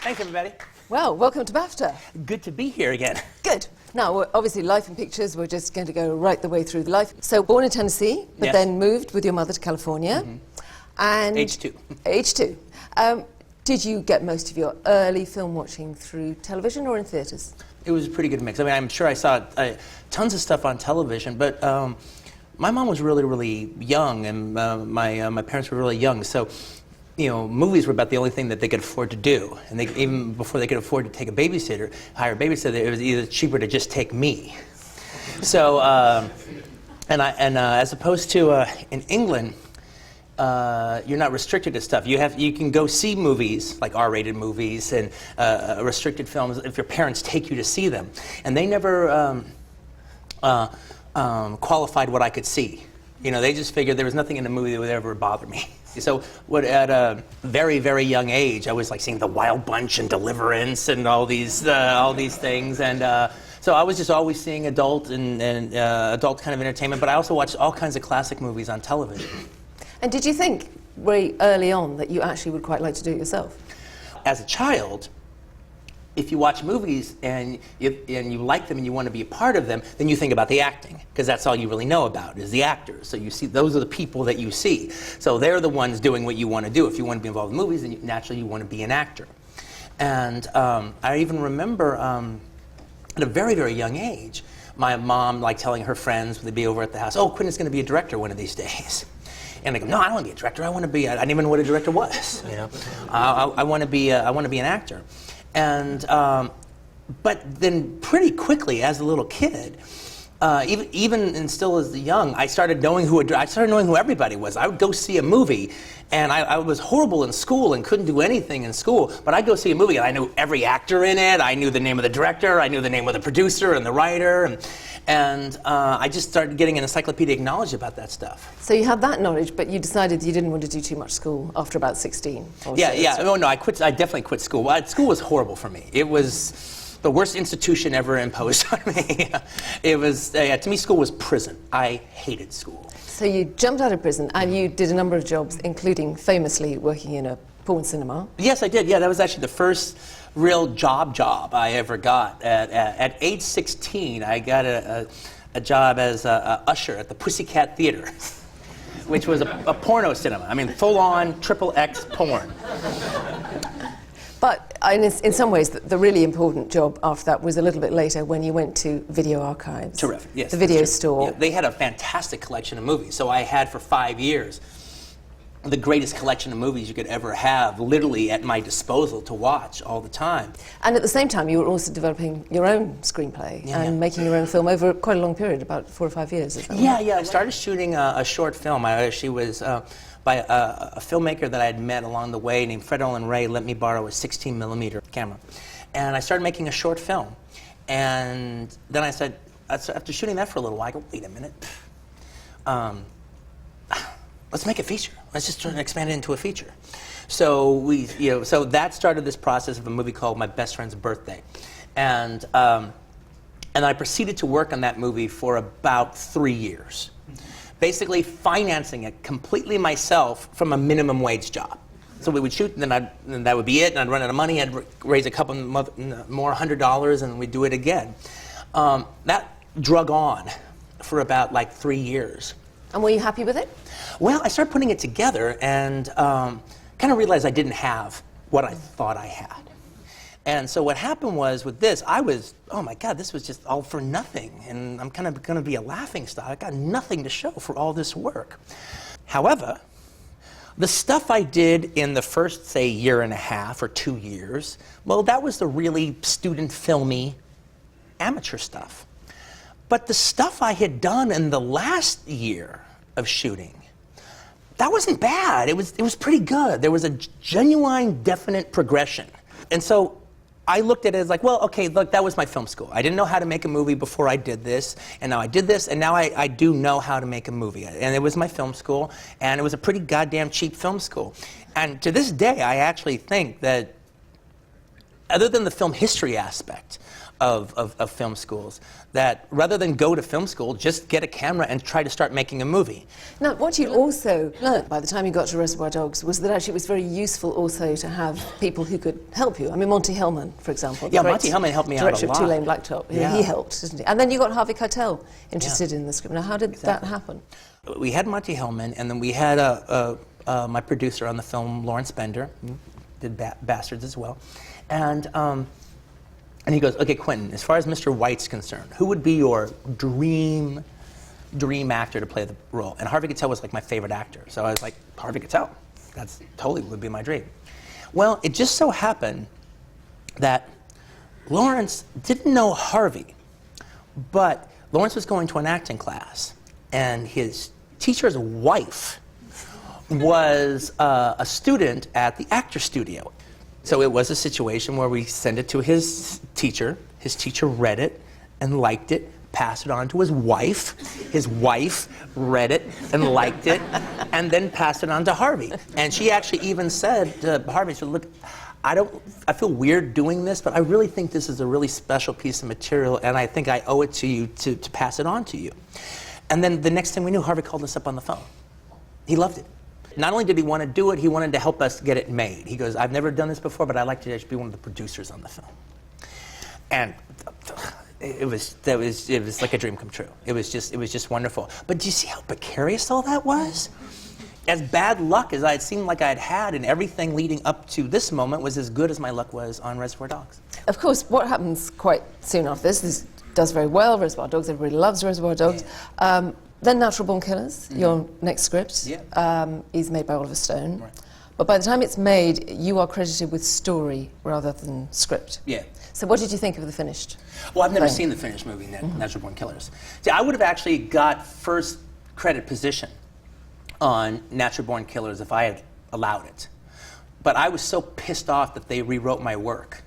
Thanks, everybody. Well, welcome to BAFTA. Good to be here again. Good. Now, obviously, life in pictures, we're just going to go right the way through the life. So, born in Tennessee, but Yes. then moved with your mother to California. And Age 2. Age 2. Did you get most of your early film watching through television or in theatres? It was a pretty good mix. I mean, I'm sure I saw tons of stuff on television, but my mom was really, really young, and my parents were really young, so you know, movies were about the only thing that they could afford to do. And they, even before they could afford to take a babysitter, hire a babysitter, it was either cheaper to just take me. So, as opposed to in England, you're not restricted to stuff. You can go see movies, like R-rated movies and restricted films, if your parents take you to see them. And they never qualified what I could see. You know, they just figured there was nothing in the movie that would ever bother me. So at a very, very young age, I was like seeing The Wild Bunch and Deliverance and all these things. And so I was just always seeing adult and adult kind of entertainment, but I also watched all kinds of classic movies on television. And did you think very early on that you actually would quite like to do it yourself? As a child, if you watch movies and you like them and you want to be a part of them, then you think about the acting, because that's all you really know about is the actors. So you see, those are the people that you see. So they're the ones doing what you want to do. If you want to be involved in movies, then naturally you want to be an actor. And I even remember at a very, very young age, my mom like telling her friends when they'd be over at the house, "Oh, Quentin's going to be a director one of these days." And they go, "No, I don't want to be a director. I want to be. I didn't even know what a director was. You know, I want to be. I want to be an actor." And but then pretty quickly, as a little kid, even and still as young, I started knowing who everybody was. I would go see a movie, and I was horrible in school and couldn't do anything in school. But I'd go see a movie, and I knew every actor in it. I knew the name of the director. I knew the name of the producer and the writer. And I just started getting an encyclopedic knowledge about that stuff. So you had that knowledge, but you decided you didn't want to do too much school after about 16. Yeah. Oh no, I definitely quit school. School was horrible for me. It was the worst institution ever imposed on me. It was, to me, school was prison. I hated school. So you jumped out of prison and you did a number of jobs, including famously working in a porn cinema. Yes, I did. Yeah, that was actually the first real job I ever got. At age 16, I got a job as a usher at the Pussycat Theater, which was a porno cinema. I mean, full-on XXX porn. But in some ways, the really important job after that was a little bit later when you went to Video Archives. Terrific, yes. The video store. Yeah, they had a fantastic collection of movies. So I had for 5 years the greatest collection of movies you could ever have, literally at my disposal to watch all the time. And at the same time, you were also developing your own screenplay and making your own film over quite a long period, about 4 or 5 years. Is that right? Yeah. I started shooting a short film. She was by a filmmaker that I had met along the way named Fred Olin Ray. Let me borrow a 16mm camera, and I started making a short film. And then I said, after shooting that for a little while, I go, wait a minute. Let's make a feature. Let's just try and expand it into a feature. So so that started this process of a movie called My Best Friend's Birthday, and I proceeded to work on that movie for about 3 years, basically financing it completely myself from a minimum wage job. So we would shoot, and then that would be it, and I'd run out of money. I'd raise a couple more $100, and we'd do it again. That drug on for about like 3 years. And were you happy with it? Well, I started putting it together and kind of realized I didn't have what I thought I had. And so what happened was with this, I was, oh my God, this was just all for nothing. And I'm kind of going to be a laughingstock. I got nothing to show for all this work. However, the stuff I did in the first, say, year and a half or 2 years, well, that was the really student filmy amateur stuff. But the stuff I had done in the last year of shooting, that wasn't bad. It was pretty good. There was a genuine, definite progression. And so I looked at it as like, well, okay, look, that was my film school. I didn't know how to make a movie before I did this, and now I did this, and now I do know how to make a movie. And it was my film school, and it was a pretty goddamn cheap film school. And to this day, I actually think that, other than the film history aspect of film schools, that rather than go to film school, just get a camera and try to start making a movie. Now, what you also learned by the time you got to Reservoir Dogs was that actually it was very useful also to have people who could help you. I mean, Monty Hellman, for example. Yeah, Monty Hellman helped me out a lot. Director of Two Lane Blacktop. Yeah. He helped, didn't he? And then you got Harvey Keitel interested in the script. Now, how did that happen? We had Monty Hellman, and then we had my producer on the film, Lawrence Bender, who did Bastards as well. And he goes, okay, Quentin, as far as Mr. White's concerned, who would be your dream actor to play the role? And Harvey Keitel was like my favorite actor. So I was like, Harvey Keitel, that's totally would be my dream. Well, it just so happened that Lawrence didn't know Harvey, but Lawrence was going to an acting class, and his teacher's wife was a student at the actor studio. So it was a situation where we sent it to his teacher read it and liked it, passed it on to his wife read it and liked it, and then passed it on to Harvey. And she actually even said to Harvey, she said, look, I feel weird doing this, but I really think this is a really special piece of material, and I think I owe it to you to pass it on to you. And then the next thing we knew, Harvey called us up on the phone. He loved it. Not only did he want to do it, he wanted to help us get it made. He goes, I've never done this before, but I'd like to just be one of the producers on the film. And it was like a dream come true. It was just wonderful. But do you see how precarious all that was? As bad luck as it seemed like I'd had, and everything leading up to this moment was as good as my luck was on Reservoir Dogs. Of course, what happens quite soon after this does very well, Reservoir Dogs, everybody loves Reservoir Dogs. Yeah. Then Natural Born Killers, your next script, is made by Oliver Stone. Right. But by the time it's made, you are credited with story rather than script. Yeah. So what did you think of the finished? Well, I've never seen the finished movie, Natural Born Killers. See, I would have actually got first credit position on Natural Born Killers if I had allowed it. But I was so pissed off that they rewrote my work.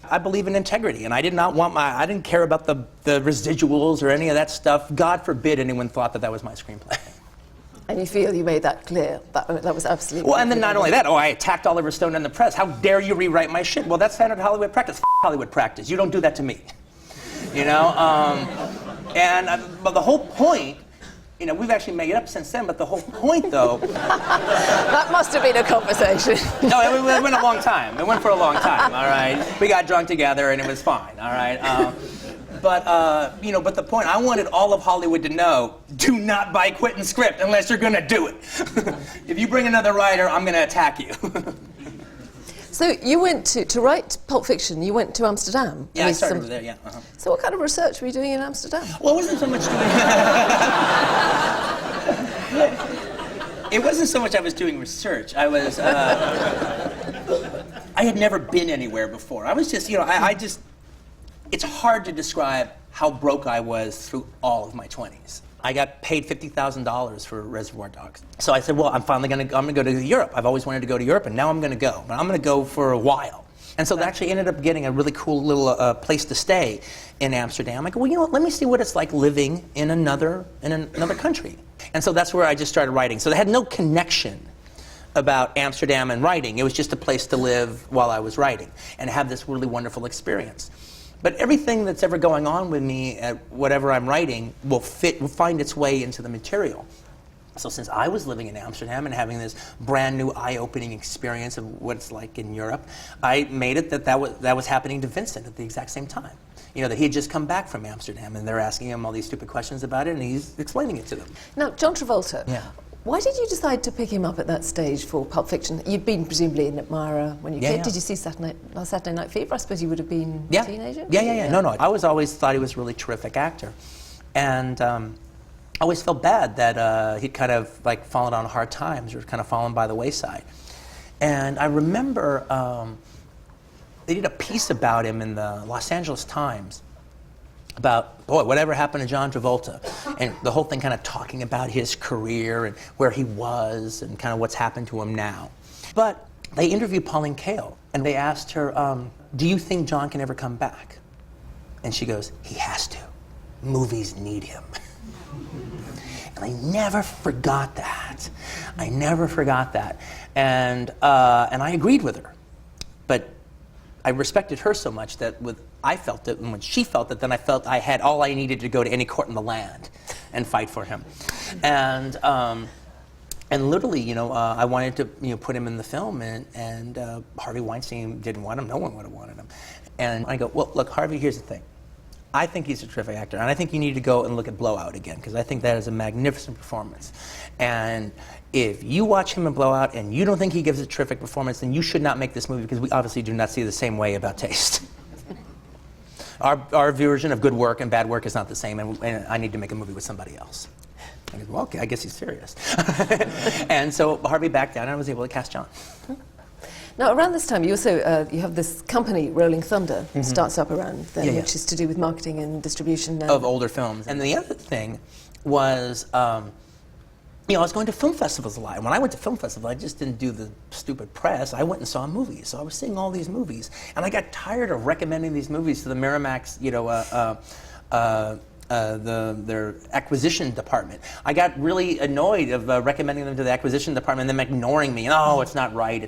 I believe in integrity, and I didn't care about the residuals or any of that stuff. God forbid anyone thought that was my screenplay. And you feel you made that clear. That was absolutely... Well, and then not only that, I attacked Oliver Stone in the press. How dare you rewrite my shit? Well, that's standard Hollywood practice. Hollywood practice. You don't do that to me. You know? But the whole point, you know, we've actually made it up since then, but the whole point, though... That must have been a conversation. No, it went a long time. It went for a long time, all right? We got drunk together, and it was fine, all right? But the point, I wanted all of Hollywood to know, do not buy Quentin's script unless you're going to do it. If you bring another writer, I'm going to attack you. So you went to write Pulp Fiction, you went to Amsterdam. Yeah, I started over there, yeah. Uh-huh. So what kind of research were you doing in Amsterdam? Well, it wasn't so much doing... It wasn't so much I was doing research. I was... I had never been anywhere before. I was just, it's hard to describe how broke I was through all of my 20s. I got paid $50,000 for Reservoir Dogs. So I said, well, I'm gonna go to Europe. I've always wanted to go to Europe, and now I'm gonna go. But I'm gonna go for a while. And so I actually ended up getting a really cool little place to stay in Amsterdam. I go, well, let me see what it's like living in another country. And so that's where I just started writing. So they had no connection about Amsterdam and writing. It was just a place to live while I was writing and have this really wonderful experience. But everything that's ever going on with me at whatever I'm writing will find its way into the material. So since I was living in Amsterdam and having this brand new eye-opening experience of what it's like in Europe, I made it that was happening to Vincent at the exact same time. You know, that he had just come back from Amsterdam and they're asking him all these stupid questions about it and he's explaining it to them. Now, John Travolta. Yeah. Why did you decide to pick him up at that stage for Pulp Fiction? You'd been presumably in Admirer when you were a kid. Yeah. Did you see Saturday Night Fever? I suppose you would have been a teenager? Yeah. No. I always thought he was a really terrific actor. And I always felt bad that he'd kind of like fallen on hard times or kind of fallen by the wayside. And I remember they did a piece about him in the Los Angeles Times about, boy, whatever happened to John Travolta, and the whole thing kind of talking about his career and where he was and kind of what's happened to him now. But they interviewed Pauline Kael, and they asked her, do you think John can ever come back? And she goes, he has to. Movies need him. And I never forgot that. And I agreed with her. But I respected her so much that with I felt it, and when she felt it, then I felt I had all I needed to go to any court in the land and fight for him. And literally, I wanted to, put him in the film, and Harvey Weinstein didn't want him. No one would have wanted him. And I go, well, look, Harvey, here's the thing. I think he's a terrific actor, and I think you need to go and look at Blowout again, because I think that is a magnificent performance. And if you watch him in Blowout and you don't think he gives a terrific performance, then you should not make this movie, because we obviously do not see the same way about taste. Our version of good work and bad work is not the same, and I need to make a movie with somebody else. I go, well, okay, I guess he's serious. And so Harvey backed down, and I was able to cast John. Now, around this time, you also you have this company, Rolling Thunder, starts up around then, which is to do with marketing and distribution of older films. And the other thing was, I was going to film festivals a lot. And when I went to film festivals, I just didn't do the stupid press. I went and saw movies. So I was seeing all these movies, and I got tired of recommending these movies to the Miramax, their acquisition department. I got really annoyed of recommending them to the acquisition department and them ignoring me. Oh, it's not right,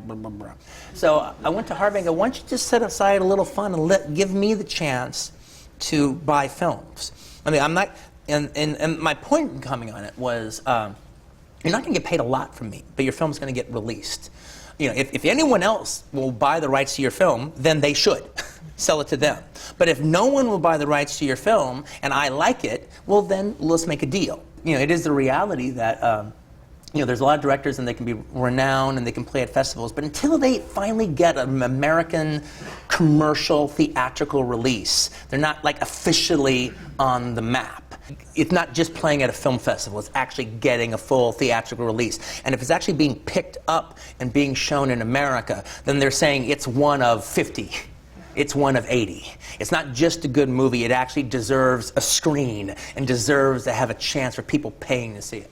blah, blah, blah. So I went to Harvey and go, why don't you just set aside a little fun and give me the chance to buy films? I mean, I'm not, and my point in coming on it was, you're not going to get paid a lot from me, but your film's going to get released. If anyone else will buy the rights to your film, then they should. Sell it to them. But if no one will buy the rights to your film and I like it, well then let's make a deal. It is the reality that there's a lot of directors and they can be renowned and they can play at festivals, but until they finally get an American commercial theatrical release, they're not like officially on the map. It's not just playing at a film festival, it's actually getting a full theatrical release. And if it's actually being picked up and being shown in America, then they're saying it's one of 50. It's one of 80. It's not just a good movie, it actually deserves a screen and deserves to have a chance for people paying to see it.